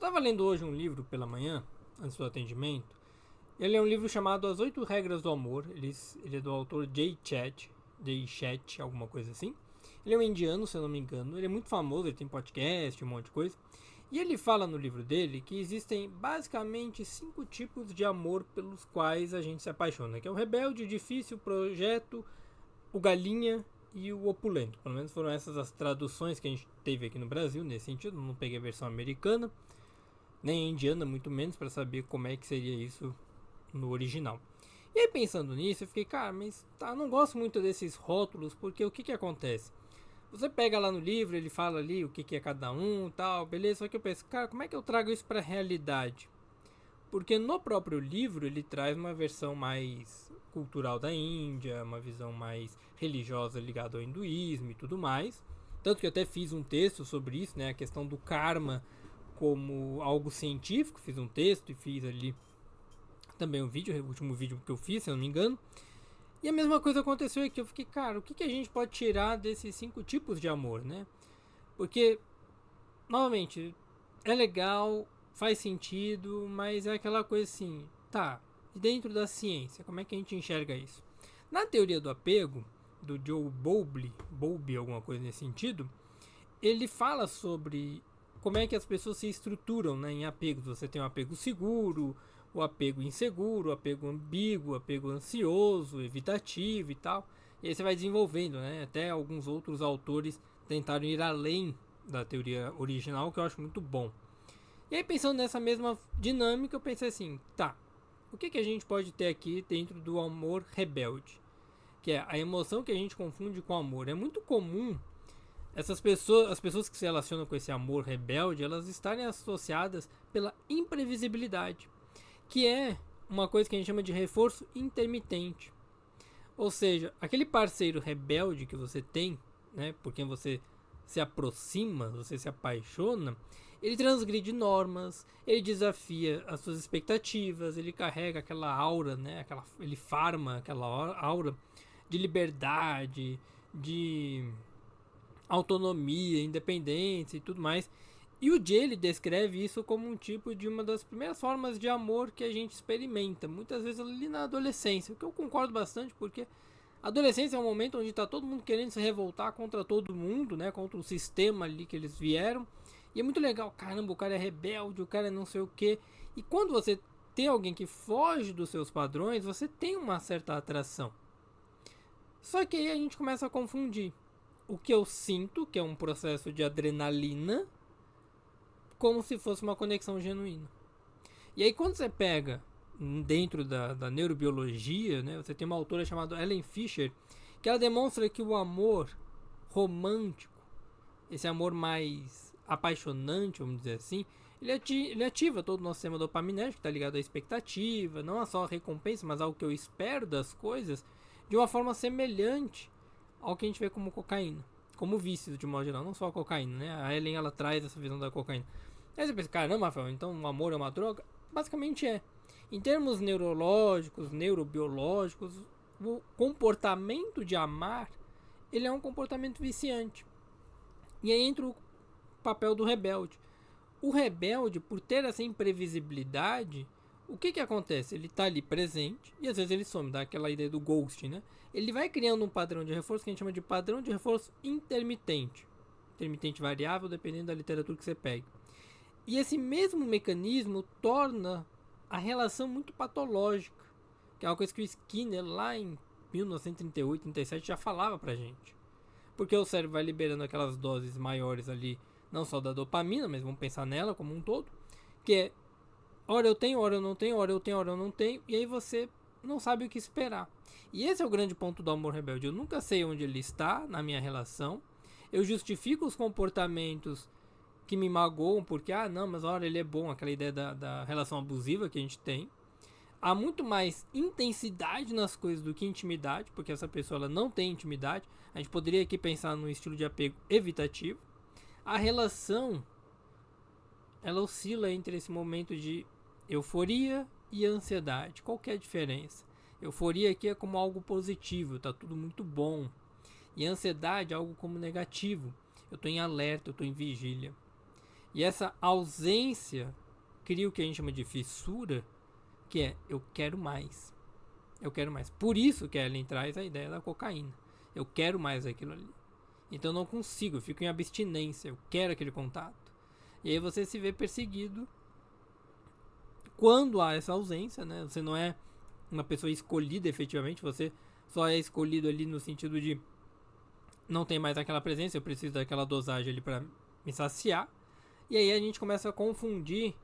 estava lendo hoje um livro pela manhã, antes do atendimento. Ele é um livro chamado As 8 Regras do Amor. Ele é do autor Jay Shetty, alguma coisa assim. Ele é um indiano, se eu não me engano. Ele é muito famoso, ele tem podcast, um monte de coisa. E ele fala no livro dele que existem basicamente 5 tipos de amor pelos quais a gente se apaixona. Que é o rebelde, o difícil, o projeto, o galinha e o opulento. Pelo menos foram essas as traduções que a gente teve aqui no Brasil, nesse sentido. Não peguei a versão americana, nem a indiana, muito menos, para saber como é que seria isso no original. E aí, pensando nisso, eu fiquei, cara, mas tá, não gosto muito desses rótulos, porque o que acontece? Você pega lá no livro, ele fala ali o que é cada um e tal, beleza, só que eu penso, cara, como é que eu trago isso pra realidade? Porque no próprio livro ele traz uma versão mais cultural da Índia, uma visão mais religiosa ligada ao hinduísmo e tudo mais. Tanto que eu até fiz um texto sobre isso, né, a questão do karma como algo científico, fiz um texto e fiz ali também um vídeo, o último vídeo que eu fiz, se eu não me engano. E a mesma coisa aconteceu aqui, eu fiquei, cara, o que a gente pode tirar desses 5 tipos de amor, né? Porque, novamente, é legal, faz sentido, mas é aquela coisa assim, tá, dentro da ciência, como é que a gente enxerga isso? Na teoria do apego, do Joe Bowlby, alguma coisa nesse sentido, ele fala sobre como é que as pessoas se estruturam, né, em apegos. Você tem o apego seguro, o apego inseguro, o apego ambíguo, o apego ansioso, evitativo e tal. E aí você vai desenvolvendo, né? Até alguns outros autores tentaram ir além da teoria original, que eu acho muito bom. E aí, pensando nessa mesma dinâmica, eu pensei assim, tá, o que a gente pode ter aqui dentro do amor rebelde? Que é a emoção que a gente confunde com amor. É muito comum essas pessoas, as pessoas que se relacionam com esse amor rebelde, elas estarem associadas pela imprevisibilidade, que é uma coisa que a gente chama de reforço intermitente. Ou seja, aquele parceiro rebelde que você tem, né, por quem você se aproxima, você se apaixona, ele transgride normas, ele desafia as suas expectativas, ele carrega aquela aura, né, ele farma aquela aura de liberdade, de autonomia, independência e tudo mais. E o Jay ele descreve isso como um tipo de uma das primeiras formas de amor que a gente experimenta, muitas vezes ali na adolescência, o que eu concordo bastante, porque a adolescência é um momento onde está todo mundo querendo se revoltar contra todo mundo, né, contra o sistema ali que eles vieram. E é muito legal, caramba, o cara é rebelde, o cara é não sei o que. E quando você tem alguém que foge dos seus padrões, você tem uma certa atração. Só que aí a gente começa a confundir o que eu sinto, que é um processo de adrenalina, como se fosse uma conexão genuína. E aí quando você pega dentro da neurobiologia, né, você tem uma autora chamada Ellen Fisher, que ela demonstra que o amor romântico, esse amor mais apaixonante, vamos dizer assim, ele ativa todo o nosso sistema dopaminérgico, que está ligado à expectativa, não só a recompensa, mas ao que eu espero das coisas, de uma forma semelhante ao que a gente vê como cocaína, como vícios de modo geral, não só a cocaína, né? A Ellen ela traz essa visão da cocaína. Aí você pensa, caramba, Rafael, então o amor é uma droga? Basicamente é. Em termos neurológicos, neurobiológicos, o comportamento de amar, ele é um comportamento viciante. E aí entra o papel do rebelde. O rebelde, por ter essa imprevisibilidade, o que acontece? Ele está ali presente e às vezes ele some, dá aquela ideia do ghost, né? Ele vai criando um padrão de reforço que a gente chama de padrão de reforço intermitente. Intermitente variável, dependendo da literatura que você pegue. E esse mesmo mecanismo torna a relação muito patológica, que é uma coisa que o Skinner lá em 1938, 37 já falava pra gente. Porque o cérebro vai liberando aquelas doses maiores ali, não só da dopamina, mas vamos pensar nela como um todo, que é hora eu tenho, hora eu não tenho, hora eu tenho, hora eu não tenho, e aí você não sabe o que esperar. E esse é o grande ponto do amor rebelde. Eu nunca sei onde ele está na minha relação. Eu justifico os comportamentos que me magoam, porque, não, mas olha, ele é bom, aquela ideia da relação abusiva que a gente tem. Há muito mais intensidade nas coisas do que intimidade, porque essa pessoa ela não tem intimidade. A gente poderia aqui pensar num estilo de apego evitativo. A relação, ela oscila entre esse momento de euforia e ansiedade. Qual que é a diferença? Euforia aqui é como algo positivo, tá tudo muito bom. E ansiedade é algo como negativo. Eu estou em alerta, eu estou em vigília. E essa ausência cria o que a gente chama de fissura, que é eu quero mais. Eu quero mais. Por isso que Ellen traz a ideia da cocaína. Eu quero mais aquilo ali. Então eu não consigo, eu fico em abstinência, eu quero aquele contato. E aí você se vê perseguido quando há essa ausência, né? Você não é uma pessoa escolhida efetivamente, você só é escolhido ali no sentido de não tem mais aquela presença, eu preciso daquela dosagem ali para me saciar. E aí a gente começa a confundir,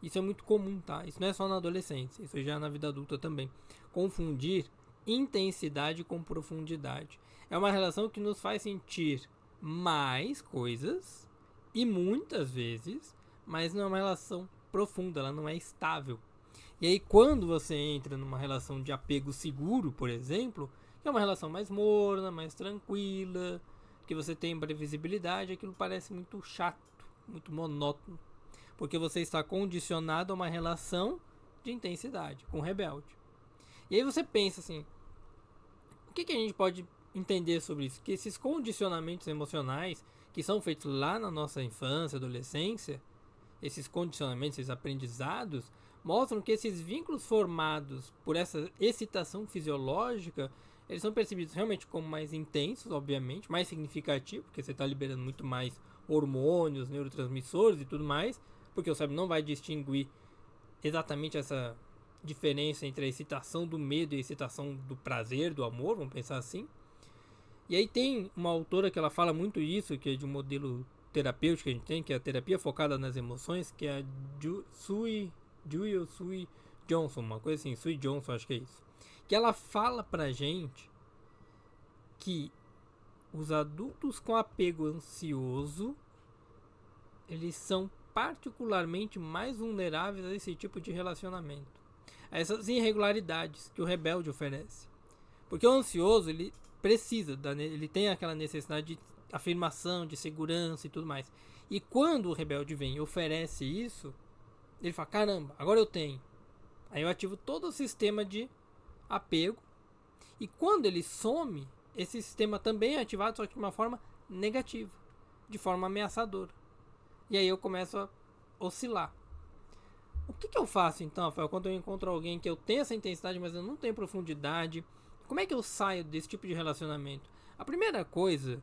isso é muito comum, tá? Isso não é só na adolescência, isso já é na vida adulta também. Confundir intensidade com profundidade. É uma relação que nos faz sentir mais coisas e muitas vezes, mas não é uma relação profunda, ela não é estável. E aí quando você entra numa relação de apego seguro, por exemplo, que é uma relação mais morna, mais tranquila, que você tem previsibilidade, aquilo parece muito chato, muito monótono, porque você está condicionado a uma relação de intensidade com o rebelde. E aí você pensa assim, o que a gente pode entender sobre isso? Que esses condicionamentos emocionais que são feitos lá na nossa infância, adolescência, esses condicionamentos, esses aprendizados, mostram que esses vínculos formados por essa excitação fisiológica, eles são percebidos realmente como mais intensos, obviamente, mais significativos, porque você está liberando muito mais hormônios, neurotransmissores e tudo mais, porque o cérebro não vai distinguir exatamente essa diferença entre a excitação do medo e a excitação do prazer, do amor, vamos pensar assim. E aí tem uma autora que ela fala muito isso, que é de um modelo terapêutico que a gente tem, que é a terapia focada nas emoções, que é a Sue Johnson, uma coisa assim, Sue Johnson, acho que é isso. Que ela fala pra gente que os adultos com apego ansioso, eles são particularmente mais vulneráveis a esse tipo de relacionamento, a essas irregularidades que o rebelde oferece. Porque o ansioso, ele precisa, ele tem aquela necessidade de afirmação, de segurança e tudo mais. E quando o rebelde vem e oferece isso, ele fala, caramba, agora eu tenho. Aí eu ativo todo o sistema de apego. E quando ele some, esse sistema também é ativado, só que de uma forma negativa, de forma ameaçadora. E aí eu começo a oscilar. O que eu faço então, Rafael, quando eu encontro alguém que eu tenho essa intensidade, mas eu não tenho profundidade? Como é que eu saio desse tipo de relacionamento? A primeira coisa,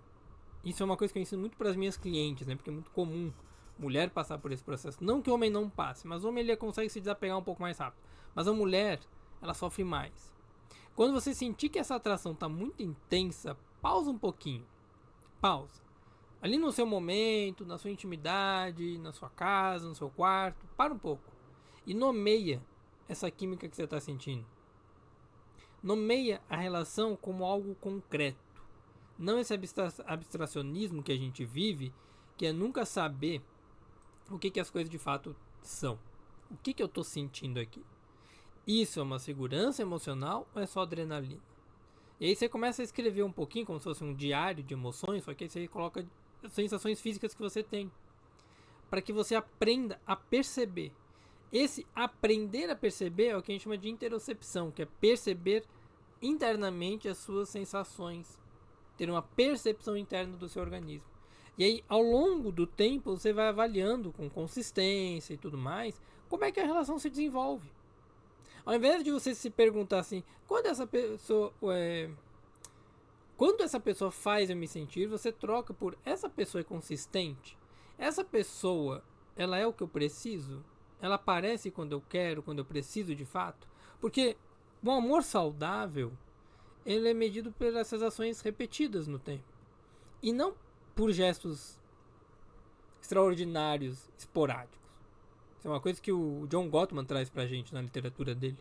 isso é uma coisa que eu ensino muito para as minhas clientes, né? Porque é muito comum mulher passar por esse processo. Não que o homem não passe, mas o homem ele consegue se desapegar um pouco mais rápido. Mas a mulher, ela sofre mais. Quando você sentir que essa atração está muito intensa, pausa um pouquinho. Pausa. Ali no seu momento, na sua intimidade, na sua casa, no seu quarto, para um pouco. E nomeia essa química que você está sentindo. Nomeia a relação como algo concreto. Não esse abstracionismo que a gente vive, que é nunca saber o que as coisas de fato são. O que eu estou sentindo aqui? Isso é uma segurança emocional ou é só adrenalina? E aí você começa a escrever um pouquinho, como se fosse um diário de emoções, só que aí você coloca as sensações físicas que você tem. Para que você aprenda a perceber. Esse aprender a perceber é o que a gente chama de interocepção, que é perceber internamente as suas sensações. Ter uma percepção interna do seu organismo. E aí, ao longo do tempo, você vai avaliando com consistência e tudo mais, como é que a relação se desenvolve. Ao invés de você se perguntar assim, quando essa pessoa faz eu me sentir, você troca por essa pessoa é consistente? Essa pessoa, ela é o que eu preciso? Ela aparece quando eu quero, quando eu preciso de fato? Porque o amor saudável, ele é medido por essas ações repetidas no tempo. E não por gestos extraordinários, esporádicos. Isso é uma coisa que o John Gottman traz pra gente na literatura dele.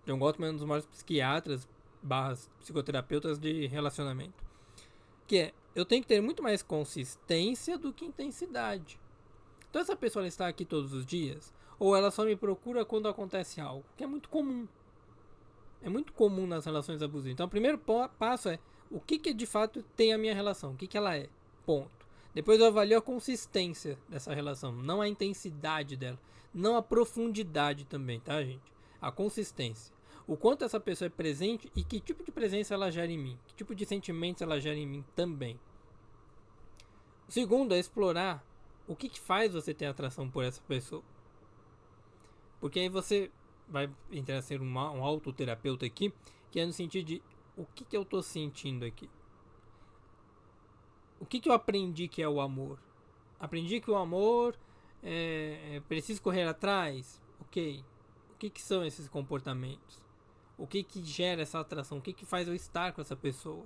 John Gottman é um dos maiores psiquiatras / psicoterapeutas de relacionamento. Que é, eu tenho que ter muito mais consistência do que intensidade. Então essa pessoa ela está aqui todos os dias? Ou ela só me procura quando acontece algo? Que é muito comum. É muito comum nas relações abusivas. Então o primeiro passo é, o que de fato tem a minha relação? O que ela é? Ponto. Depois eu avalio a consistência dessa relação, não a intensidade dela. Não a profundidade também, tá, gente? A consistência. O quanto essa pessoa é presente e que tipo de presença ela gera em mim. Que tipo de sentimentos ela gera em mim também. O segundo é explorar o que que faz você ter atração por essa pessoa? Porque aí você vai entrar a ser um autoterapeuta aqui, que é no sentido de o que que eu tô sentindo aqui? O que que eu aprendi que é o amor? Aprendi que o amor é preciso correr atrás? Ok. O que que são esses comportamentos? O que que gera essa atração? O que que faz eu estar com essa pessoa?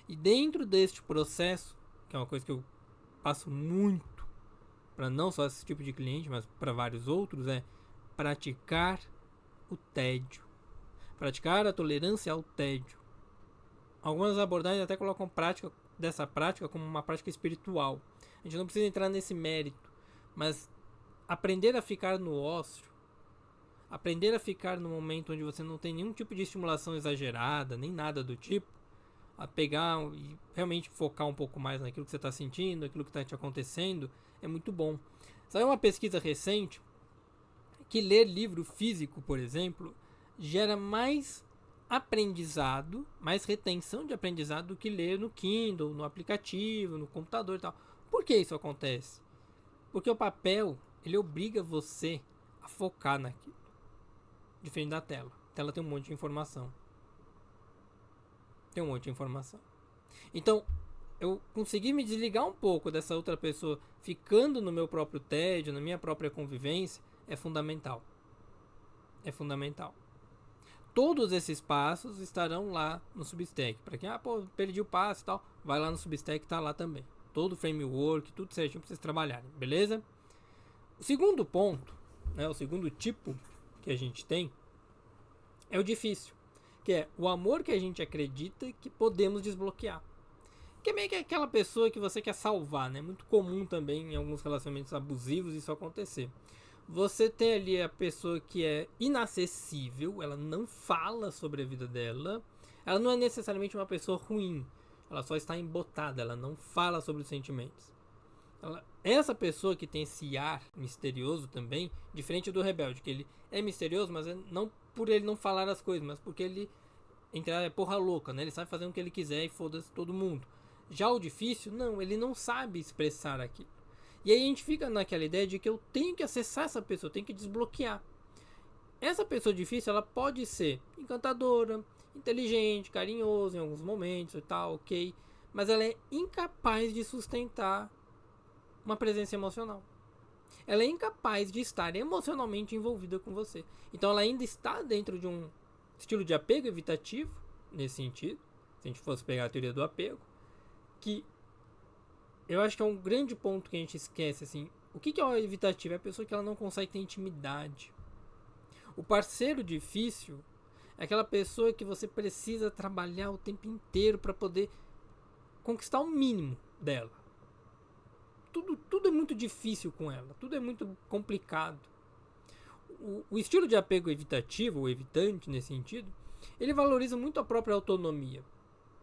E dentro deste processo, que é uma coisa que eu passo muito para não só esse tipo de cliente, mas para vários outros, é praticar o tédio. Praticar a tolerância ao tédio. Algumas abordagens até colocam dessa prática como uma prática espiritual. A gente não precisa entrar nesse mérito, mas aprender a ficar no ócio, aprender a ficar no momento onde você não tem nenhum tipo de estimulação exagerada, nem nada do tipo, a pegar e realmente focar um pouco mais naquilo que você está sentindo, aquilo que está te acontecendo, é muito bom. Saiu uma pesquisa recente que ler livro físico, por exemplo, gera mais aprendizado, mais retenção de aprendizado do que ler no Kindle, no aplicativo, no computador e tal. Por que isso acontece? Porque o papel, ele obriga você a focar naquilo. Diferente da tela. A tela tem um monte de informação. Então, eu consegui me desligar um pouco dessa outra pessoa, ficando no meu próprio tédio, na minha própria convivência, é fundamental. Todos esses passos estarão lá no Substack. Para quem, perdi o passo e tal, vai lá no Substack, tá lá também. Todo o framework, tudo certinho para vocês trabalharem, beleza? O segundo ponto, o segundo tipo que a gente tem, é o difícil. Que é o amor que a gente acredita que podemos desbloquear. Que é meio que aquela pessoa que você quer salvar, né? Muito comum também em alguns relacionamentos abusivos isso acontecer. Você tem ali a pessoa que é inacessível, ela não fala sobre a vida dela, ela não é necessariamente uma pessoa ruim, ela só está embotada, ela não fala sobre os sentimentos. Essa pessoa que tem esse ar misterioso também, diferente do rebelde, que ele é misterioso, mas não por ele não falar as coisas, mas porque ele é porra louca, né? Ele sabe fazer o que ele quiser e foda-se todo mundo. Já o difícil, não, ele não sabe expressar aquilo. E aí a gente fica naquela ideia de que eu tenho que acessar essa pessoa, eu tenho que desbloquear. Essa pessoa difícil, ela pode ser encantadora, inteligente, carinhosa em alguns momentos e tal, ok. Mas ela é incapaz de sustentar uma presença emocional. Ela é incapaz de estar emocionalmente envolvida com você. Então ela ainda está dentro de um estilo de apego evitativo, nesse sentido, se a gente fosse pegar a teoria do apego, que eu acho que é um grande ponto que a gente esquece, assim. O que é o evitativo? É a pessoa que ela não consegue ter intimidade. O parceiro difícil é aquela pessoa que você precisa trabalhar o tempo inteiro para poder conquistar o mínimo dela. Tudo é muito difícil com ela. Tudo é muito complicado. O estilo de apego evitativo, ou evitante nesse sentido, ele valoriza muito a própria autonomia.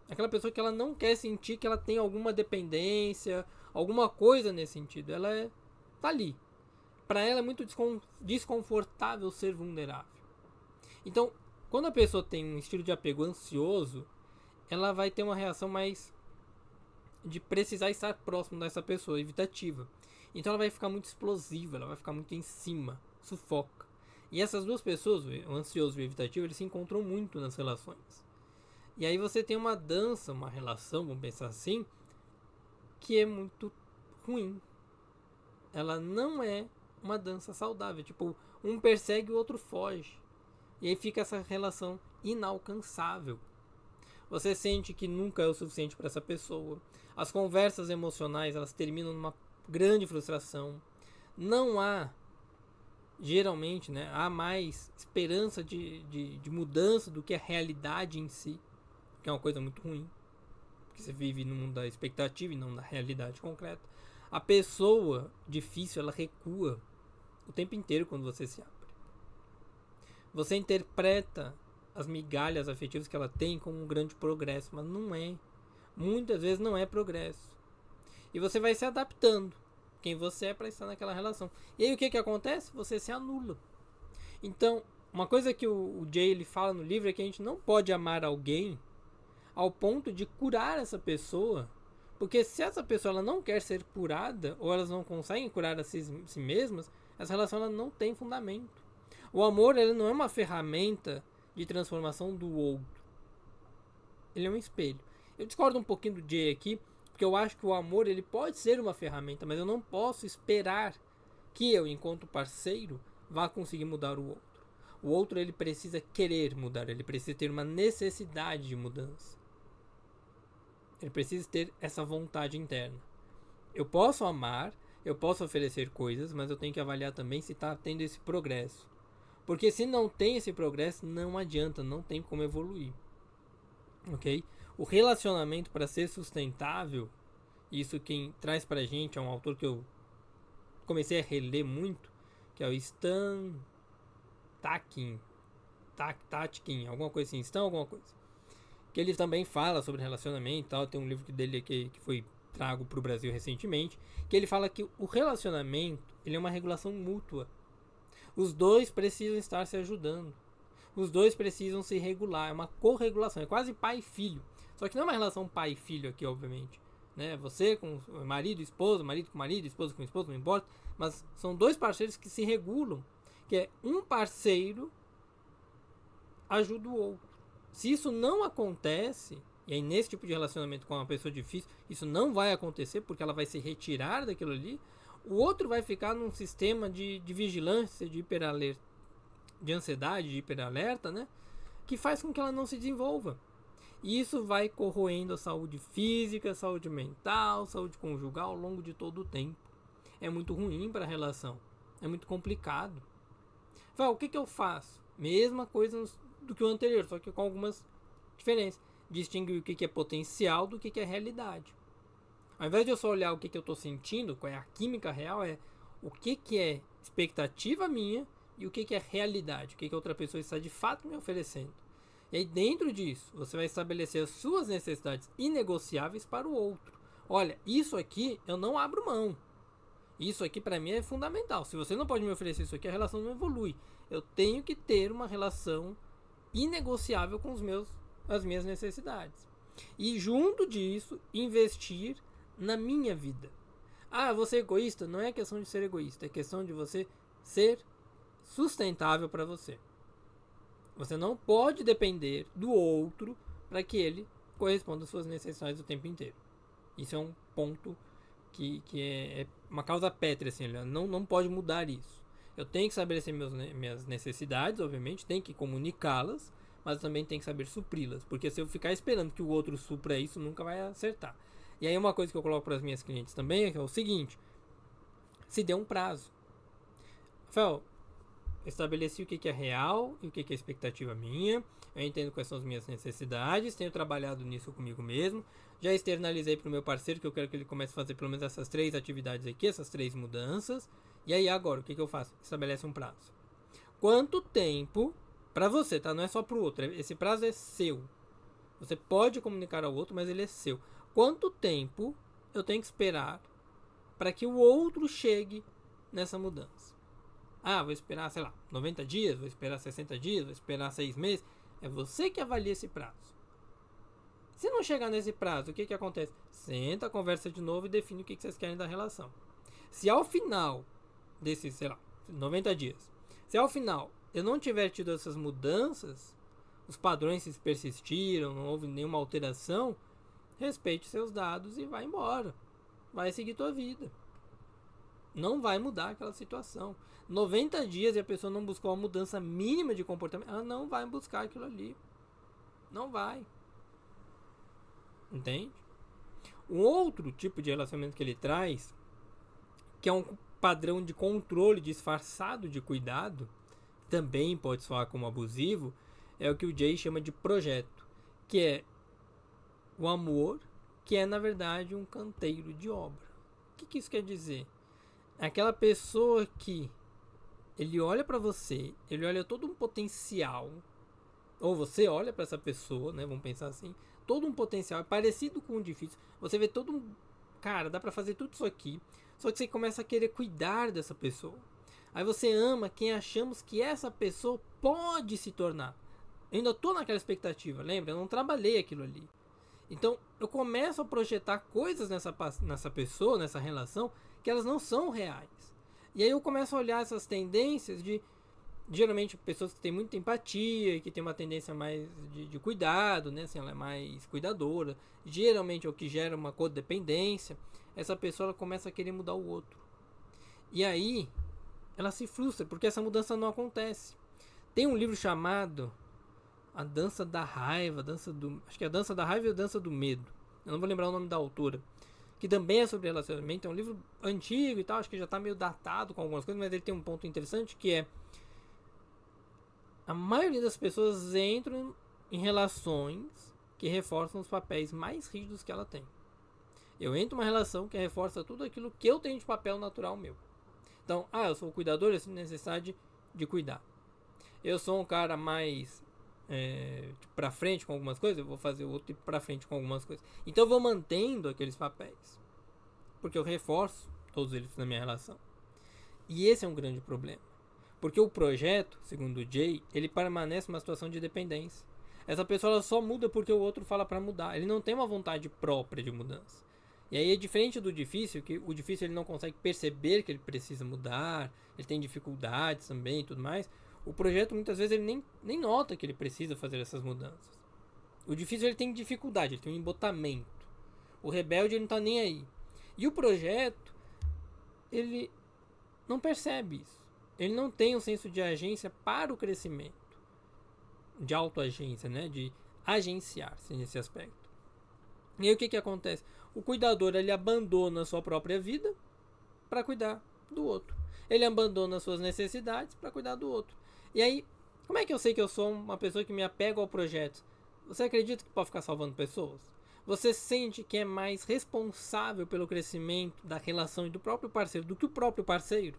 Aquela pessoa que ela não quer sentir que ela tem alguma dependência, alguma coisa nesse sentido. Ela tá ali. Para ela é muito desconfortável ser vulnerável. Então, quando a pessoa tem um estilo de apego ansioso, ela vai ter uma reação mais de precisar estar próximo dessa pessoa, evitativa. Então ela vai ficar muito explosiva, ela vai ficar muito em cima, sufoca. E essas duas pessoas, o ansioso e o evitativo, eles se encontram muito nas relações. E aí você tem uma dança, uma relação, vamos pensar assim, que é muito ruim. Ela não é uma dança saudável. Tipo, um persegue e o outro foge. E aí fica essa relação inalcançável. Você sente que nunca é o suficiente para essa pessoa. As conversas emocionais, elas terminam numa grande frustração. Não há, geralmente, né, há mais esperança de mudança do que a realidade em si. Que é uma coisa muito ruim. Porque você vive no mundo da expectativa e não da realidade concreta. A pessoa difícil, ela recua o tempo inteiro quando você se abre. Você interpreta as migalhas afetivas que ela tem como um grande progresso, mas não é. Muitas vezes não é progresso. E você vai se adaptando quem você é para estar naquela relação. E aí o que acontece? Você se anula. Então, uma coisa que o Jay ele fala no livro é que a gente não pode amar alguém ao ponto de curar essa pessoa Porque se essa pessoa ela não quer ser curada, ou elas não conseguem curar a si mesmas, essa relação ela não tem fundamento. O amor ele não é uma ferramenta de transformação do outro. Ele é um espelho. Eu discordo um pouquinho do Jay aqui, porque eu acho que o amor ele pode ser uma ferramenta, mas eu não posso esperar que eu, enquanto parceiro, vá conseguir mudar o outro. O outro ele precisa querer mudar, ele precisa ter uma necessidade de mudança. Ele precisa ter essa vontade interna. Eu posso amar, eu posso oferecer coisas, mas eu tenho que avaliar também se está tendo esse progresso. Porque se não tem esse progresso, não adianta, não tem como evoluir. Ok? O relacionamento para ser sustentável, isso quem traz pra gente é um autor que eu comecei a reler muito, que é o Stan Tatkin, alguma coisa assim, Stan alguma coisa. Que ele também fala sobre relacionamento e tal, tem um livro dele que foi trago pro Brasil recentemente, que ele fala que o relacionamento, ele é uma regulação mútua. Os dois precisam estar se ajudando. Os dois precisam se regular, é uma corregulação, é quase pai e filho. Só que não é uma relação pai e filho aqui, obviamente. Né? Você com marido e esposa, marido com marido, esposa com esposa, não importa. Mas são dois parceiros que se regulam. Que é um parceiro ajuda o outro. Se isso não acontece, e aí nesse tipo de relacionamento com uma pessoa difícil, isso não vai acontecer porque ela vai se retirar daquilo ali. O outro vai ficar num sistema de vigilância, de hiperalerta, de ansiedade, de hiperalerta, né? Que faz com que ela não se desenvolva. E isso vai corroendo a saúde física, saúde mental, saúde conjugal ao longo de todo o tempo. É muito ruim para a relação. É muito complicado. Val, o que eu faço? Mesma coisa do que o anterior, só que com algumas diferenças. Distinguir o que é potencial do que é realidade. Ao invés de eu só olhar o que eu estou sentindo, qual é a química real, é o que é expectativa minha e o que é realidade, o que a outra pessoa está de fato me oferecendo. E aí dentro disso, você vai estabelecer as suas necessidades inegociáveis para o outro. Olha, isso aqui eu não abro mão. Isso aqui para mim é fundamental. Se você não pode me oferecer isso aqui, a relação não evolui. Eu tenho que ter uma relação inegociável com as minhas necessidades. E junto disso, investir na minha vida. Ah, você é egoísta? Não é questão de ser egoísta, é questão de você ser sustentável para você. Você não pode depender do outro para que ele corresponda às suas necessidades o tempo inteiro. Isso é um ponto que é uma causa pétrea, assim, não pode mudar isso. Eu tenho que estabelecer minhas necessidades, obviamente, tenho que comunicá-las, mas também tenho que saber supri-las, porque se eu ficar esperando que o outro supra isso, nunca vai acertar. E aí uma coisa que eu coloco para as minhas clientes também é o seguinte: se dê um prazo. Rafael, estabeleci o que é real e o que é expectativa minha. Eu entendo quais são as minhas necessidades. Tenho trabalhado nisso comigo mesmo. Já externalizei para o meu parceiro que eu quero que ele comece a fazer pelo menos essas 3 atividades aqui, essas 3 mudanças. E aí agora, o que eu faço? Estabelece um prazo. Quanto tempo para você, tá? Não é só para o outro. Esse prazo é seu. Você pode comunicar ao outro, mas ele é seu. Quanto tempo eu tenho que esperar para que o outro chegue nessa mudança? Ah, vou esperar, sei lá, 90 dias, vou esperar 60 dias, vou esperar 6 meses. É você que avalia esse prazo. Se não chegar nesse prazo, o que acontece? Senta, conversa de novo e define o que vocês querem da relação. Se ao final desses, sei lá, 90 dias, se ao final eu não tiver tido essas mudanças, os padrões se persistiram, não houve nenhuma alteração, respeite seus dados e vai embora. Vai seguir tua vida. Não vai mudar aquela situação. 90 dias e a pessoa não buscou uma mudança mínima de comportamento, ela não vai buscar aquilo ali. Não vai. Entende? Um outro tipo de relacionamento que ele traz, que é um padrão de controle disfarçado de cuidado, também pode soar como abusivo, é o que o Jay chama de projeto, que é o amor, que é na verdade um canteiro de obra. O que isso quer dizer? Aquela pessoa que ele olha para você, ele olha todo um potencial, ou você olha para essa pessoa, né? Vamos pensar assim, todo um potencial, é parecido com o difícil. Você vê todo um, cara, dá para fazer tudo isso aqui, só que você começa a querer cuidar dessa pessoa. Aí você ama quem achamos que essa pessoa pode se tornar. Eu ainda tô naquela expectativa, lembra? Eu não trabalhei aquilo ali. Então, eu começo a projetar coisas nessa pessoa, nessa relação, que elas não são reais. E aí eu começo a olhar essas tendências de, geralmente, pessoas que têm muita empatia, que têm uma tendência mais de cuidado, né? Assim, ela é mais cuidadora. Geralmente é o que gera uma codependência. Essa pessoa ela começa a querer mudar o outro. E aí, ela se frustra, porque essa mudança não acontece. Tem um livro chamado A Dança da Raiva, acho que é a Dança da Raiva e a Dança do Medo. Eu não vou lembrar o nome da autora. Que também é sobre relacionamento. É um livro antigo e tal, acho que já está meio datado com algumas coisas, mas ele tem um ponto interessante que é: a maioria das pessoas entram em relações que reforçam os papéis mais rígidos que ela tem. Eu entro em uma relação que reforça tudo aquilo que eu tenho de papel natural meu. Então, eu sou o cuidador, eu sinto necessidade de cuidar. Eu sou um cara mais pra frente com algumas coisas, eu vou fazer o outro tipo pra frente com algumas coisas. Então eu vou mantendo aqueles papéis, porque eu reforço todos eles na minha relação. E esse é um grande problema, porque o projeto, segundo o Jay, ele permanece numa situação de dependência. Essa pessoa ela só muda porque o outro fala para mudar. Ele não tem uma vontade própria de mudança. E aí é diferente do difícil, que o difícil ele não consegue perceber que ele precisa mudar, ele tem dificuldades também e tudo mais. O projeto muitas vezes ele nem nota que ele precisa fazer essas mudanças. O difícil ele tem dificuldade, ele tem um embotamento. O rebelde ele não está nem aí. E o projeto, ele não percebe isso. Ele não tem um senso de agência para o crescimento. De autoagência, né? De agenciar-se nesse aspecto. E aí o que acontece? O cuidador ele abandona a sua própria vida para cuidar do outro. Ele abandona as suas necessidades para cuidar do outro. E aí, como é que eu sei que eu sou uma pessoa que me apega ao projeto? Você acredita que pode ficar salvando pessoas? Você sente que é mais responsável pelo crescimento da relação e do próprio parceiro do que o próprio parceiro?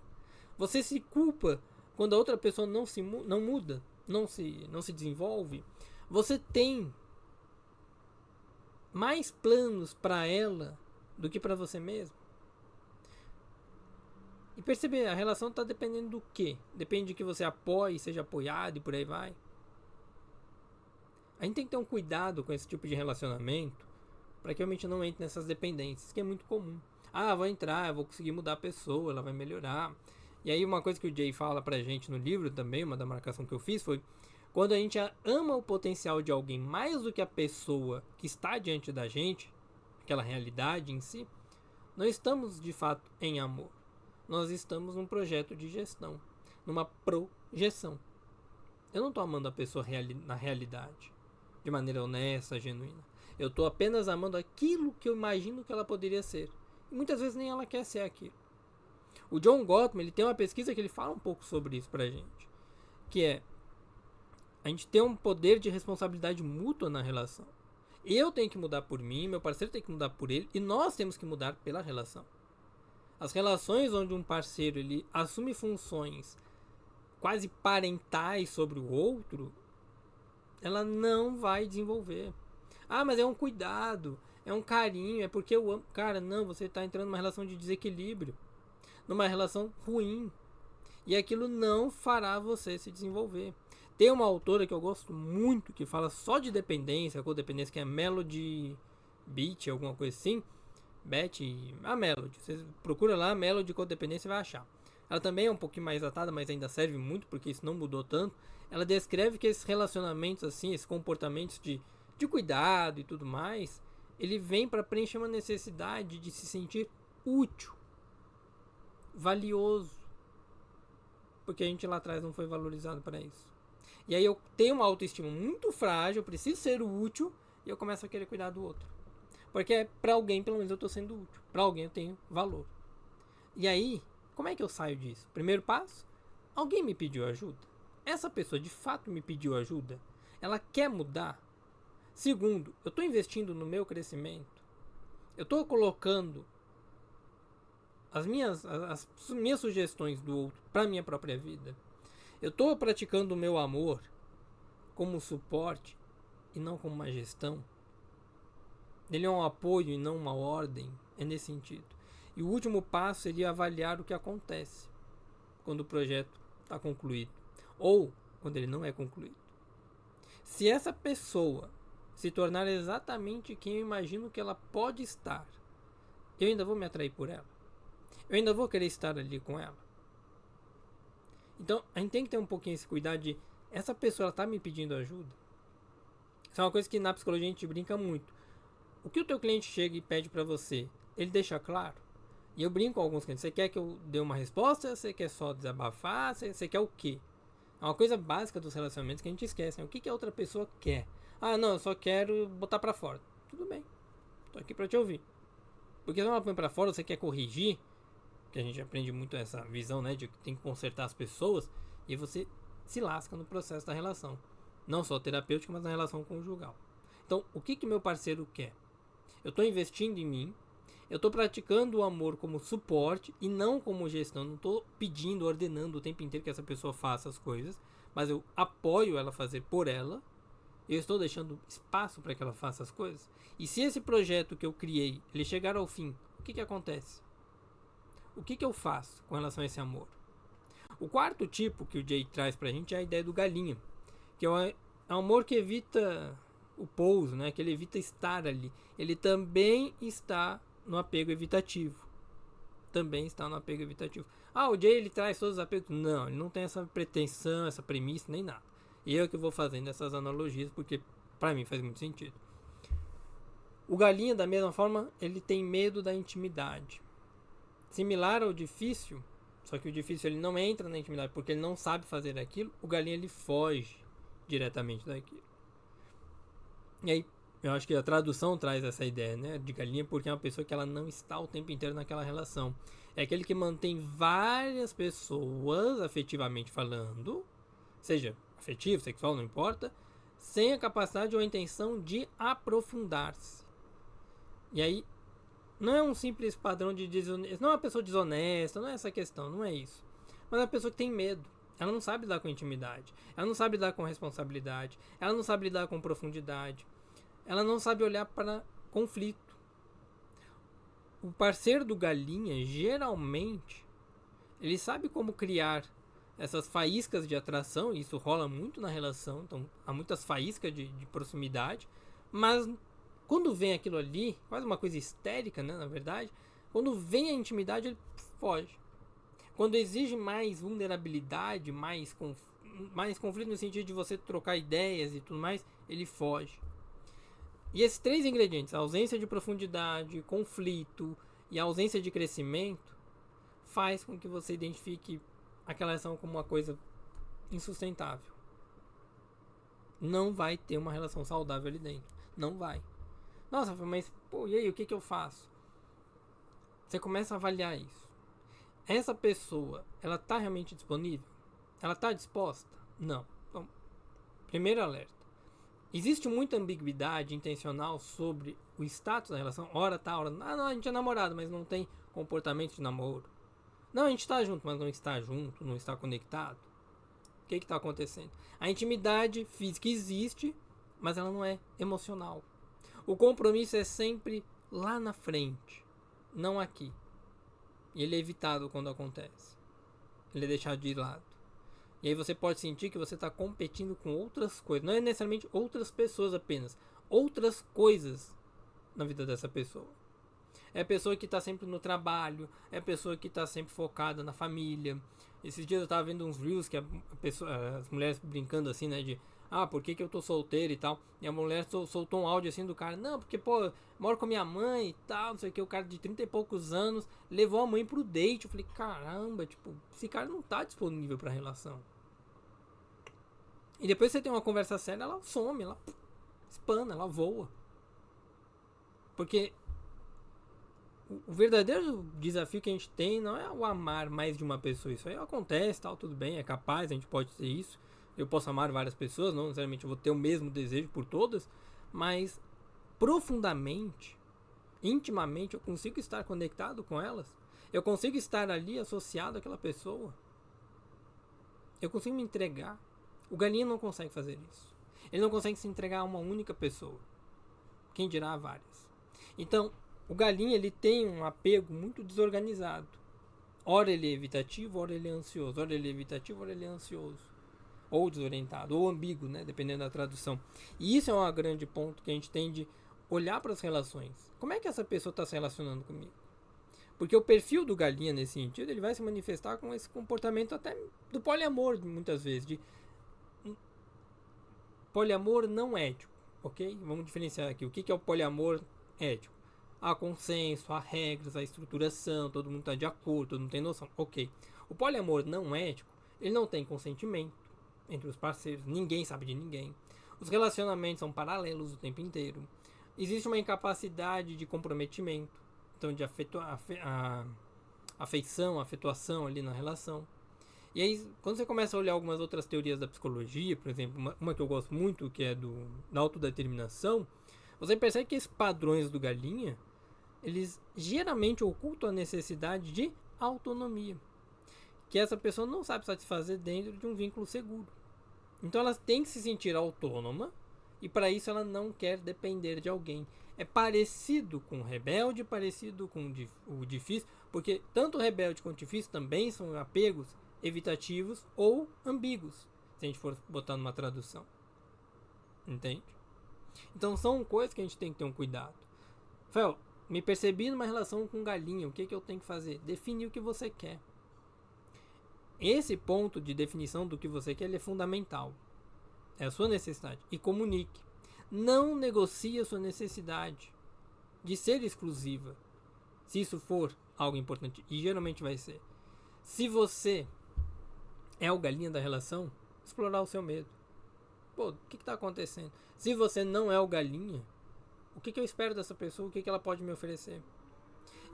Você se culpa quando a outra pessoa não muda, não se desenvolve? Você tem mais planos para ela do que para você mesmo? E perceber, a relação está dependendo do quê? Depende de que você apoie, seja apoiado e por aí vai. A gente tem que ter um cuidado com esse tipo de relacionamento para que realmente não entre nessas dependências, que é muito comum. Vou entrar, eu vou conseguir mudar a pessoa, ela vai melhorar. E aí uma coisa que o Jay fala pra gente no livro também, uma da marcação que eu fiz foi: quando a gente ama o potencial de alguém mais do que a pessoa que está diante da gente, aquela realidade em si, não estamos de fato em amor. Nós estamos num projeto de gestão, numa projeção. Eu não estou amando a pessoa na realidade, de maneira honesta, genuína. Eu estou apenas amando aquilo que eu imagino que ela poderia ser. E muitas vezes nem ela quer ser aquilo. O John Gottman ele tem uma pesquisa que ele fala um pouco sobre isso pra gente. Que é: a gente tem um poder de responsabilidade mútua na relação. Eu tenho que mudar por mim, meu parceiro tem que mudar por ele, e nós temos que mudar pela relação. As relações onde um parceiro ele assume funções quase parentais sobre o outro, ela não vai desenvolver. Mas é um cuidado, é um carinho, é porque eu amo. Cara, não, você está entrando numa relação de desequilíbrio, numa relação ruim. E aquilo não fará você se desenvolver. Tem uma autora que eu gosto muito, que fala só de dependência, codependência, que é Melody Beach, alguma coisa assim. A Melody. Você procura lá, Melody Codependência e vai achar. Ela também é um pouquinho mais datada, mas ainda serve muito, porque isso não mudou tanto. Ela descreve que esses relacionamentos assim, esses comportamentos de cuidado e tudo mais, ele vem para preencher uma necessidade de se sentir útil, valioso, porque a gente lá atrás não foi valorizado para isso. E aí eu tenho uma autoestima muito frágil, eu preciso ser útil, e eu começo a querer cuidar do outro. Porque para alguém, pelo menos, eu estou sendo útil. Para alguém eu tenho valor. E aí, como é que eu saio disso? Primeiro passo: alguém me pediu ajuda? Essa pessoa de fato me pediu ajuda? Ela quer mudar? Segundo, eu estou investindo no meu crescimento? Eu estou colocando as minhas sugestões do outro para a minha própria vida? Eu estou praticando o meu amor como suporte e não como uma gestão? Ele é um apoio e não uma ordem? É nesse sentido. E o último passo seria avaliar o que acontece quando o projeto está concluído ou quando ele não é concluído. Se essa pessoa se tornar exatamente quem eu imagino que ela pode estar, eu ainda vou me atrair por ela? Eu ainda vou querer estar ali com ela? Então, a gente tem que ter um pouquinho esse cuidado de, essa pessoa está me pedindo ajuda? Isso é uma coisa que na psicologia a gente brinca muito. O que o teu cliente chega e pede para você, ele deixa claro? E eu brinco com alguns clientes, você quer que eu dê uma resposta? Você quer só desabafar? Você quer o quê? É uma coisa básica dos relacionamentos que a gente esquece, né? O que a outra pessoa quer? Ah, não, eu só quero botar para fora. Tudo bem, tô aqui para te ouvir. Porque se ela põe para fora, você quer corrigir, que a gente aprende muito essa visão, né, de que tem que consertar as pessoas, e você se lasca no processo da relação. Não só terapêutica, mas na relação conjugal. Então, o que meu parceiro quer? Eu estou investindo em mim, eu estou praticando o amor como suporte e não como gestão. Não estou pedindo, ordenando o tempo inteiro que essa pessoa faça as coisas, mas eu apoio ela a fazer por ela. Eu estou deixando espaço para que ela faça as coisas. E se esse projeto que eu criei, ele chegar ao fim, o que acontece? O que eu faço com relação a esse amor? O quarto tipo que o Jay traz pra gente é a ideia do galinha, que é um amor que evita o pouso, né? Que ele evita estar ali. Ele também está no apego evitativo. Também está no apego evitativo. Ah, o Jay ele traz todos os apegos? Não, ele não tem essa pretensão, essa premissa, nem nada. E eu que vou fazendo essas analogias porque pra mim faz muito sentido. O galinha, da mesma forma, ele tem medo da intimidade. Similar ao difícil, só que o difícil ele não entra na intimidade porque ele não sabe fazer aquilo, o galinha ele foge diretamente daquilo. E aí, eu acho que a tradução traz essa ideia, né, de galinha, porque é uma pessoa que ela não está o tempo inteiro naquela relação. É aquele que mantém várias pessoas, afetivamente falando, seja afetivo, sexual, não importa, sem a capacidade ou a intenção de aprofundar-se. E aí, não é um simples padrão de desonestidade, não é uma pessoa desonesta, não é essa questão, não é isso. Mas é uma pessoa que tem medo. Ela não sabe lidar com intimidade, ela não sabe lidar com responsabilidade, ela não sabe lidar com profundidade, ela não sabe olhar para conflito. O parceiro do galinha, geralmente, ele sabe como criar essas faíscas de atração, e isso rola muito na relação, então há muitas faíscas de proximidade, mas quando vem aquilo ali, quase uma coisa histérica, né, na verdade, quando vem a intimidade, ele foge. Quando exige mais vulnerabilidade, mais conflito no sentido de você trocar ideias e tudo mais, ele foge. E esses três ingredientes, a ausência de profundidade, conflito e a ausência de crescimento, faz com que você identifique aquela relação como uma coisa insustentável. Não vai ter uma relação saudável ali dentro. Não vai. Nossa, mas pô, e aí, o que eu faço? Você começa a avaliar isso. Essa pessoa, ela tá realmente disponível? Ela tá disposta? Não. Então, primeiro alerta. Existe muita ambiguidade intencional sobre o status da relação. Hora tá, hora não. Ah, não, a gente é namorado, mas não tem comportamento de namoro. Não, a gente tá junto, mas não está junto, não está conectado. O que tá acontecendo? A intimidade física existe, mas ela não é emocional. O compromisso é sempre lá na frente, não aqui. E ele é evitado quando acontece. Ele é deixado de lado. E aí você pode sentir que você está competindo com outras coisas. Não é necessariamente outras pessoas apenas. Outras coisas na vida dessa pessoa. É a pessoa que está sempre no trabalho. É a pessoa que está sempre focada na família. Esses dias eu estava vendo uns reels que as mulheres brincando assim, né? De, por que eu tô solteiro e tal. E a mulher soltou um áudio assim do cara. Não, porque, pô, moro com a minha mãe e tal, não sei o que. O cara de 30 e poucos anos levou a mãe pro date. Eu falei, caramba, tipo, esse cara não tá disponível pra relação. E depois você tem uma conversa séria, ela some, ela espana, ela voa. Porque o verdadeiro desafio que a gente tem não é o amar mais de uma pessoa. Isso aí acontece, tal, tudo bem, é capaz, a gente pode ter isso. Eu posso amar várias pessoas, não necessariamente eu vou ter o mesmo desejo por todas, mas profundamente, intimamente, eu consigo estar conectado com elas. Eu consigo estar ali associado àquela pessoa. Eu consigo me entregar. O galinha não consegue fazer isso. Ele não consegue se entregar a uma única pessoa. Quem dirá a várias. Então, o galinha ele tem um apego muito desorganizado. Ora ele é evitativo, ora ele é ansioso. Ora ele é evitativo, ora ele é ansioso. ou desorientado, ou ambíguo, né? Dependendo da tradução. E isso é um grande ponto que a gente tem de olhar para as relações. Como é que essa pessoa está se relacionando comigo? Porque o perfil do galinha, nesse sentido, ele vai se manifestar com esse comportamento até do poliamor, muitas vezes. De poliamor não ético, ok? Vamos diferenciar aqui. O que é o poliamor ético? Há consenso, há regras, há estruturação, todo mundo está de acordo, todo mundo tem noção. Ok. O poliamor não ético, ele não tem consentimento entre os parceiros, ninguém sabe de ninguém. Os relacionamentos são paralelos o tempo inteiro. Existe uma incapacidade de comprometimento, então de afeição, afetuação ali na relação. E aí, quando você começa a olhar algumas outras teorias da psicologia, por exemplo, uma que eu gosto muito, que é da autodeterminação, você percebe que esses padrões do galinha, eles geralmente ocultam a necessidade de autonomia, que essa pessoa não sabe satisfazer dentro de um vínculo seguro. Então ela tem que se sentir autônoma, e para isso ela não quer depender de alguém. É parecido com o rebelde, parecido com o difícil, porque tanto o rebelde quanto o difícil também são apegos evitativos ou ambíguos, se a gente for botar numa tradução. Entende? Então são coisas que a gente tem que ter um cuidado. Fel, me percebi numa relação com galinha, o que eu tenho que fazer? Definir o que você quer. Esse ponto de definição do que você quer, ele é fundamental. É a sua necessidade. E comunique. Não negocie a sua necessidade de ser exclusiva, se isso for algo importante. E geralmente vai ser. Se você é o galinha da relação, explorar o seu medo. Pô, o que está acontecendo? Se você não é o galinha, o que eu espero dessa pessoa? O que ela pode me oferecer?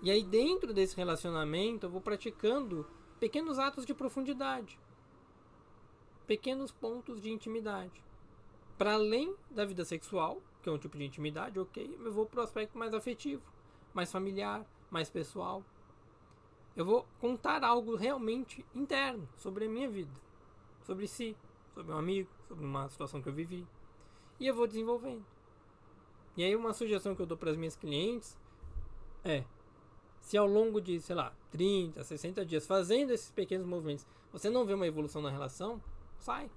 E aí dentro desse relacionamento eu vou praticando pequenos atos de profundidade. Pequenos pontos de intimidade. Para além da vida sexual, que é um tipo de intimidade, ok, eu vou para o aspecto mais afetivo, mais familiar, mais pessoal. Eu vou contar algo realmente interno sobre a minha vida, sobre si, sobre um amigo, sobre uma situação que eu vivi. E eu vou desenvolvendo. E aí uma sugestão que eu dou para as minhas clientes é: se ao longo de, 30, 60 dias fazendo esses pequenos movimentos, você não vê uma evolução na relação, sai.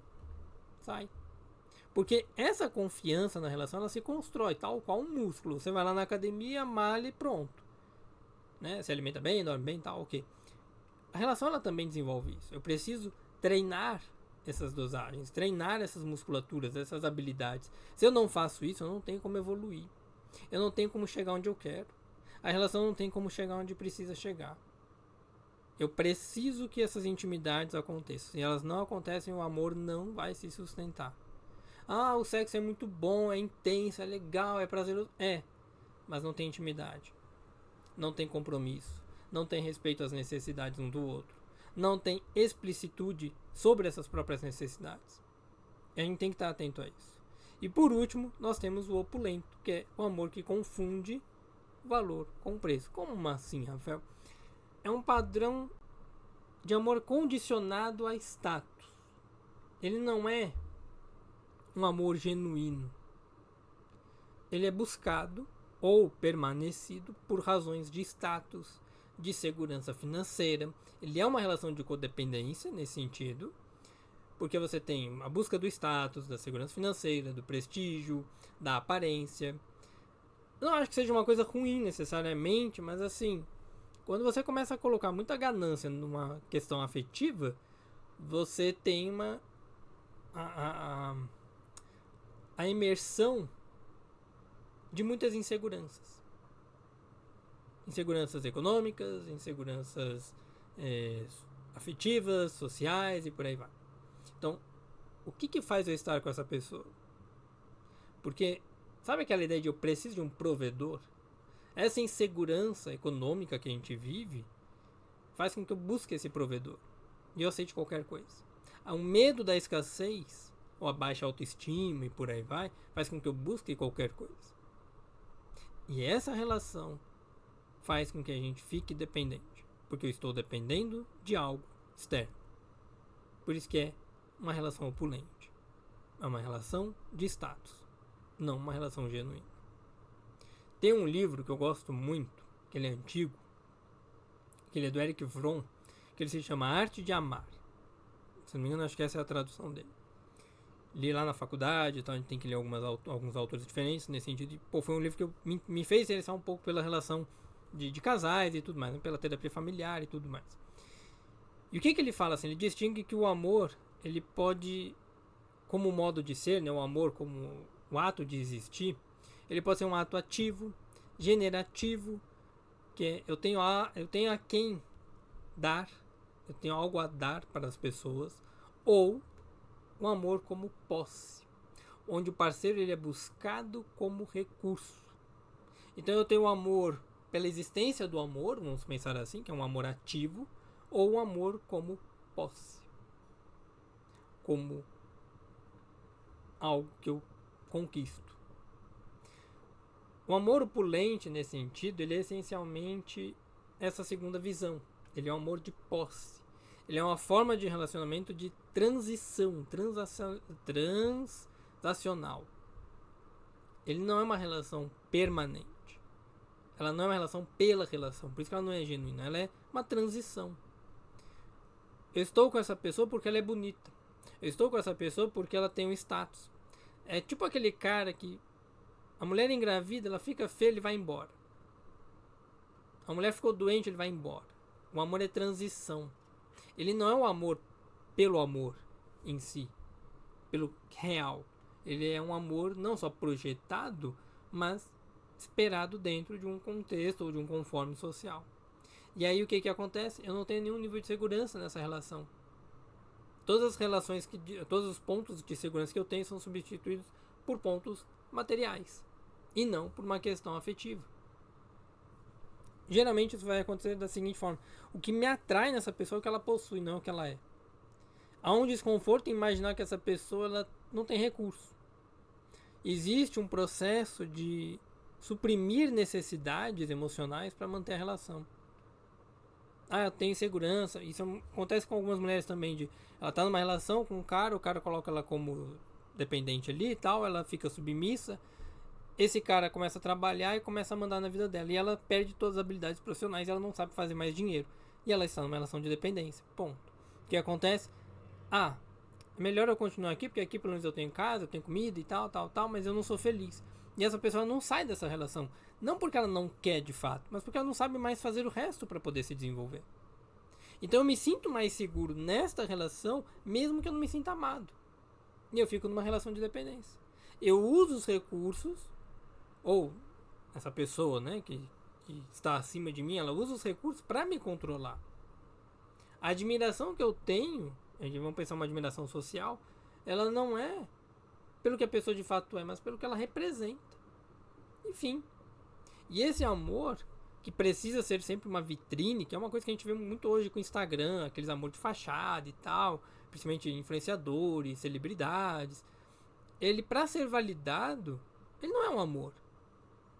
Porque essa confiança na relação, ela se constrói tal qual um músculo. Você vai lá na academia, malha e pronto. Né? Se alimenta bem, dorme bem, tal, ok. A relação, ela também desenvolve isso. Eu preciso treinar essas dosagens, treinar essas musculaturas, essas habilidades. Se eu não faço isso, eu não tenho como evoluir. Eu não tenho como chegar onde eu quero. A relação não tem como chegar onde precisa chegar. Eu preciso que essas intimidades aconteçam. Se elas não acontecem, o amor não vai se sustentar. Ah, o sexo é muito bom, é intenso, é legal, é prazeroso. É, mas não tem intimidade. Não tem compromisso. Não tem respeito às necessidades um do outro. Não tem explicitude sobre essas próprias necessidades. E a gente tem que estar atento a isso. E por último, nós temos o opulento, que é o amor que confunde valor com preço. Como assim, Rafael? É um padrão de amor condicionado a status. Ele não é um amor genuíno. Ele é buscado ou permanecido por razões de status, de segurança financeira. Ele é uma relação de codependência nesse sentido, porque você tem a busca do status, da segurança financeira, do prestígio, da aparência. Não acho que seja uma coisa ruim necessariamente, mas assim, quando você começa a colocar muita ganância numa questão afetiva, você tem a imersão de muitas inseguranças. Inseguranças econômicas, inseguranças afetivas, sociais e por aí vai. Então, o que faz eu estar com essa pessoa? Porque, sabe aquela ideia de eu preciso de um provedor? Essa insegurança econômica que a gente vive faz com que eu busque esse provedor. E eu aceite qualquer coisa. O medo da escassez, ou a baixa autoestima e por aí vai, faz com que eu busque qualquer coisa. E essa relação faz com que a gente fique dependente. Porque eu estou dependendo de algo externo. Por isso que é uma relação opulente. É uma relação de status. Não uma relação genuína. Tem um livro que eu gosto muito, que ele é antigo, que ele é do Erich Fromm, que ele se chama Arte de Amar. Se não me engano, acho que essa é a tradução dele. li lá na faculdade, então a gente tem que ler alguns autores diferentes nesse sentido. E, foi um livro que me fez interessar um pouco pela relação de casais e tudo mais, né? Pela terapia familiar e tudo mais. E o que ele fala assim? Ele distingue que o amor, ele pode, como modo de ser, né? O amor como o ato de existir, ele pode ser um ato ativo, generativo, que é, eu tenho a quem dar, eu tenho algo a dar para as pessoas, ou um amor como posse, onde o parceiro ele é buscado como recurso. Então eu tenho o amor pela existência do amor, vamos pensar assim, que é um amor ativo, ou um amor como posse, como algo que eu conquisto. O amor opulente, nesse sentido, ele é essencialmente essa segunda visão. Ele é um amor de posse. Ele é uma forma de relacionamento de transição, transacional. Ele não é uma relação permanente. Ela não é uma relação pela relação. Por isso que ela não é genuína. Ela é uma transição. Eu estou com essa pessoa porque ela é bonita. Eu estou com essa pessoa porque ela tem um status. É tipo aquele cara que a mulher engravida, ela fica feia, ele vai embora. A mulher ficou doente, ele vai embora. O amor é transição. Ele não é um amor pelo amor em si, pelo real. Ele é um amor não só projetado, mas esperado dentro de um contexto ou de um conforme social. E aí o que acontece? Eu não tenho nenhum nível de segurança nessa relação. Todas as relações, todos os pontos de segurança que eu tenho são substituídos por pontos materiais e não por uma questão afetiva. Geralmente isso vai acontecer da seguinte forma: o que me atrai nessa pessoa é o que ela possui, não é o que ela é. Há um desconforto em imaginar que essa pessoa ela não tem recurso. Existe um processo de suprimir necessidades emocionais para manter a relação. Eu tenho insegurança. Isso acontece com algumas mulheres também. Ela tá numa relação com um cara, o cara coloca ela como dependente ali e tal, ela fica submissa. Esse cara começa a trabalhar e começa a mandar na vida dela. E ela perde todas as habilidades profissionais e ela não sabe fazer mais dinheiro. E ela está numa relação de dependência. Ponto. O que acontece? É melhor eu continuar aqui, porque aqui pelo menos eu tenho casa, eu tenho comida e tal, mas eu não sou feliz. E essa pessoa não sai dessa relação. Não porque ela não quer de fato, mas porque ela não sabe mais fazer o resto para poder se desenvolver. Então eu me sinto mais seguro nesta relação, mesmo que eu não me sinta amado. E eu fico numa relação de dependência. Eu uso os recursos, ou essa pessoa, né, que está acima de mim, ela usa os recursos para me controlar. A admiração que eu tenho, vamos pensar uma admiração social, ela não é pelo que a pessoa de fato é, mas pelo que ela representa. Enfim. E esse amor, que precisa ser sempre uma vitrine, que é uma coisa que a gente vê muito hoje com o Instagram, aqueles amor de fachada e tal, principalmente influenciadores, celebridades, ele, para ser validado, ele não é um amor.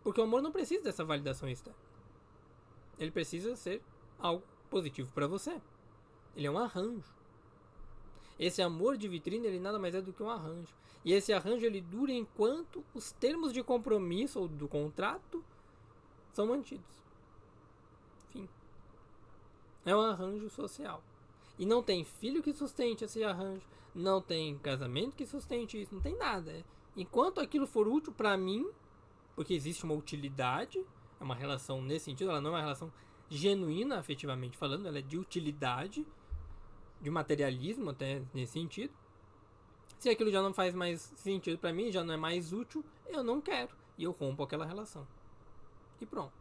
Porque o amor não precisa dessa validação externa. Ele precisa ser algo positivo para você. Ele é um arranjo. Esse amor de vitrine, ele nada mais é do que um arranjo. E esse arranjo, ele dura enquanto os termos de compromisso ou do contrato são mantidos. Enfim. É um arranjo social. E não tem filho que sustente esse arranjo. Não tem casamento que sustente isso. Não tem nada. Enquanto aquilo for útil para mim, porque existe uma utilidade, é uma relação nesse sentido, ela não é uma relação genuína, afetivamente falando, ela é de utilidade, de materialismo até nesse sentido. Se aquilo já não faz mais sentido para mim, já não é mais útil, eu não quero. E eu rompo aquela relação. E pronto.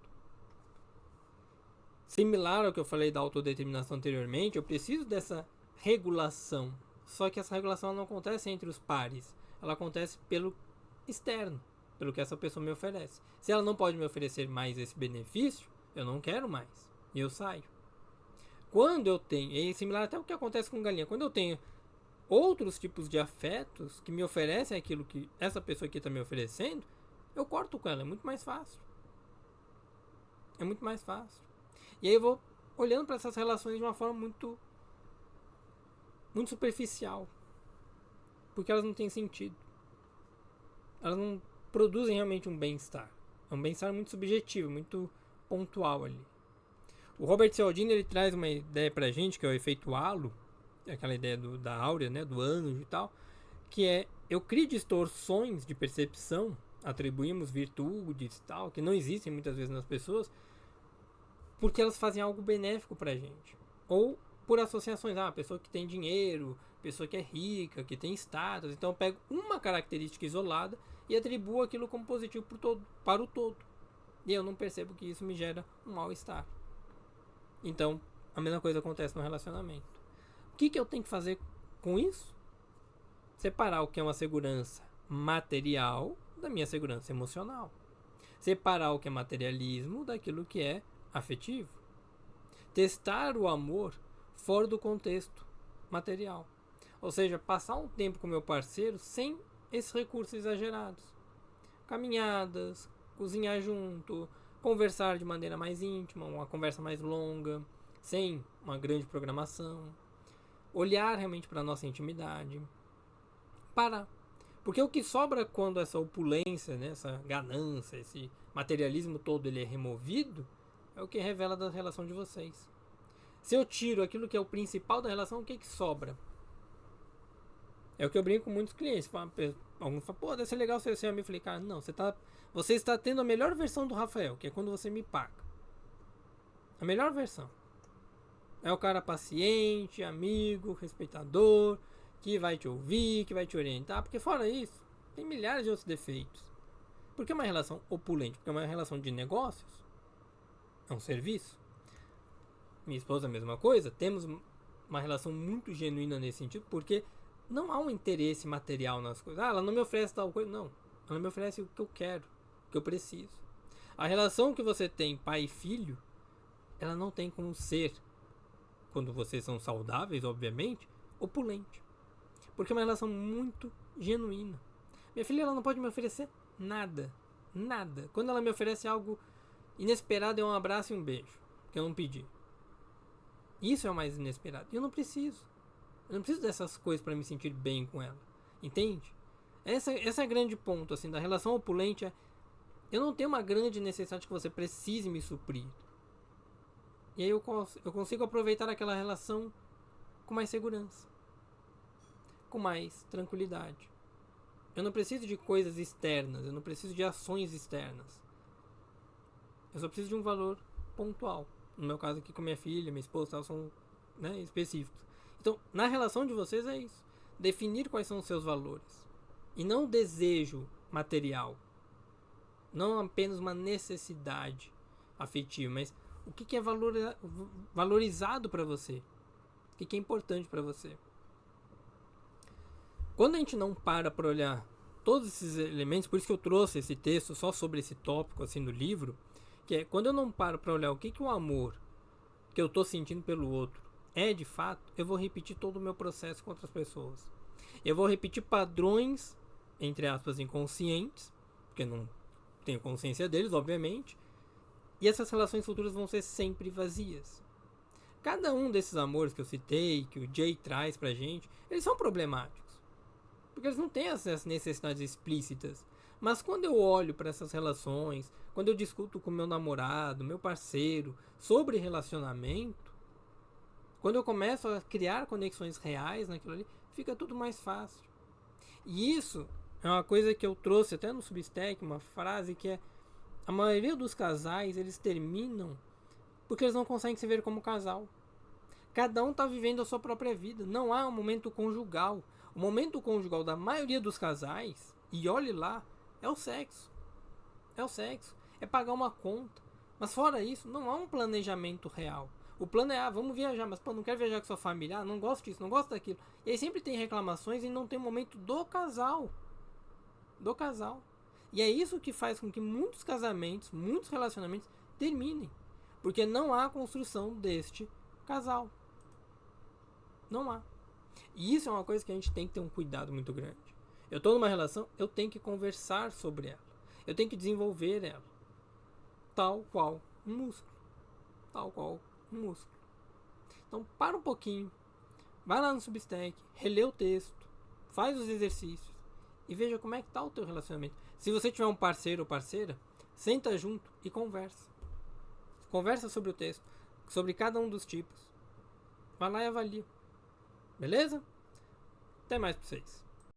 Similar ao que eu falei da autodeterminação anteriormente, eu preciso dessa regulação. Só que essa regulação não acontece entre os pares. Ela acontece pelo externo, pelo que essa pessoa me oferece. Se ela não pode me oferecer mais esse benefício, eu não quero mais. E eu saio. Quando eu tenho, é similar até o que acontece com galinha, quando eu tenho outros tipos de afetos que me oferecem aquilo que essa pessoa aqui está me oferecendo, eu corto com ela, é muito mais fácil. É muito mais fácil. E aí eu vou olhando para essas relações de uma forma muito superficial. Porque elas não têm sentido. Elas não produzem realmente um bem-estar. É um bem-estar muito subjetivo, muito pontual ali. O Robert Cialdini, ele traz uma ideia pra gente, que é o efeito halo, aquela ideia da áurea, né, do ânjo e tal, que é, eu crio distorções de percepção, atribuímos virtudes e tal, que não existem muitas vezes nas pessoas, porque elas fazem algo benéfico pra gente. Ou por associações, a pessoa que tem dinheiro, pessoa que é rica, que tem status. Então eu pego uma característica isolada e atribuo aquilo como positivo para o todo. E eu não percebo que isso me gera um mal-estar. Então, a mesma coisa acontece no relacionamento. O que eu tenho que fazer com isso? Separar o que é uma segurança material da minha segurança emocional. Separar o que é materialismo daquilo que é afetivo. Testar o amor fora do contexto material. Ou seja, passar um tempo com meu parceiro sem esses recursos exagerados. Caminhadas, cozinhar junto, conversar de maneira mais íntima, uma conversa mais longa, sem uma grande programação. Olhar realmente para a nossa intimidade. Parar. Porque o que sobra quando essa opulência, né, essa ganância, esse materialismo todo ele é removido, é o que revela da relação de vocês. Se eu tiro aquilo que é o principal da relação, o que sobra? É o que eu brinco com muitos clientes. Alguns falam, pô, deve ser legal ser amigo. Eu falei, cara, não, você está tendo a melhor versão do Rafael, que é quando você me paga. A melhor versão. É o cara paciente, amigo, respeitador, que vai te ouvir, que vai te orientar. Porque fora isso, tem milhares de outros defeitos. Por que uma relação opulente? Porque é uma relação de negócios. É um serviço. Minha esposa, a mesma coisa. Temos uma relação muito genuína nesse sentido, porque não há um interesse material nas coisas. Ela não me oferece tal coisa. Não. Ela me oferece o que eu quero, o que eu preciso. A relação que você tem pai e filho, ela não tem como ser, quando vocês são saudáveis, obviamente, opulente. Porque é uma relação muito genuína. Minha filha, ela não pode me oferecer nada. Nada. Quando ela me oferece algo inesperado, é um abraço e um beijo, que eu não pedi. Isso é o mais inesperado. E eu não preciso. Eu não preciso dessas coisas para me sentir bem com ela. Entende? Esse é o grande ponto assim, da relação opulente. Eu não tenho uma grande necessidade que você precise me suprir. E aí eu consigo aproveitar aquela relação com mais segurança. Com mais tranquilidade. Eu não preciso de coisas externas. Eu não preciso de ações externas. Eu só preciso de um valor pontual. No meu caso aqui com minha filha, minha esposa, elas são, né, específicos. Então, na relação de vocês é isso. Definir quais são os seus valores. E não desejo material. Não apenas uma necessidade afetiva, mas o que é valorizado para você. O que é importante para você. Quando a gente não para olhar todos esses elementos, por isso que eu trouxe esse texto só sobre esse tópico assim no livro, que é quando eu não paro para olhar o que o amor que eu estou sentindo pelo outro é de fato, eu vou repetir todo o meu processo com outras pessoas. Eu vou repetir padrões, entre aspas, inconscientes, porque não tenho consciência deles, obviamente, e essas relações futuras vão ser sempre vazias. Cada um desses amores que eu citei, que o Jay traz pra gente, eles são problemáticos, porque eles não têm essas necessidades explícitas. Mas quando eu olho para essas relações, quando eu discuto com meu namorado, meu parceiro, sobre relacionamento, quando eu começo a criar conexões reais naquilo ali, fica tudo mais fácil. E isso é uma coisa que eu trouxe até no Substack, uma frase que é: a maioria dos casais, eles terminam porque eles não conseguem se ver como casal. Cada um está vivendo a sua própria vida. Não há um momento conjugal. O momento conjugal da maioria dos casais, e olhe lá, é o sexo. É o sexo. É pagar uma conta. Mas fora isso, não há um planejamento real. O plano é, vamos viajar, mas pô, não quero viajar com sua família, não gosto disso, não gosto daquilo. E aí sempre tem reclamações e não tem momento do casal. Do casal. E é isso que faz com que muitos casamentos, muitos relacionamentos terminem. Porque não há construção deste casal. Não há. E isso é uma coisa que a gente tem que ter um cuidado muito grande. Eu estou numa relação, eu tenho que conversar sobre ela. Eu tenho que desenvolver ela. Tal qual um músculo. Tal qual um músculo. Então para um pouquinho. Vai lá no Substack, relê o texto, faz os exercícios e veja como é que está o teu relacionamento. Se você tiver um parceiro ou parceira, senta junto e conversa. Conversa sobre o texto, sobre cada um dos tipos. Vai lá e avalia. Beleza? Até mais pra vocês.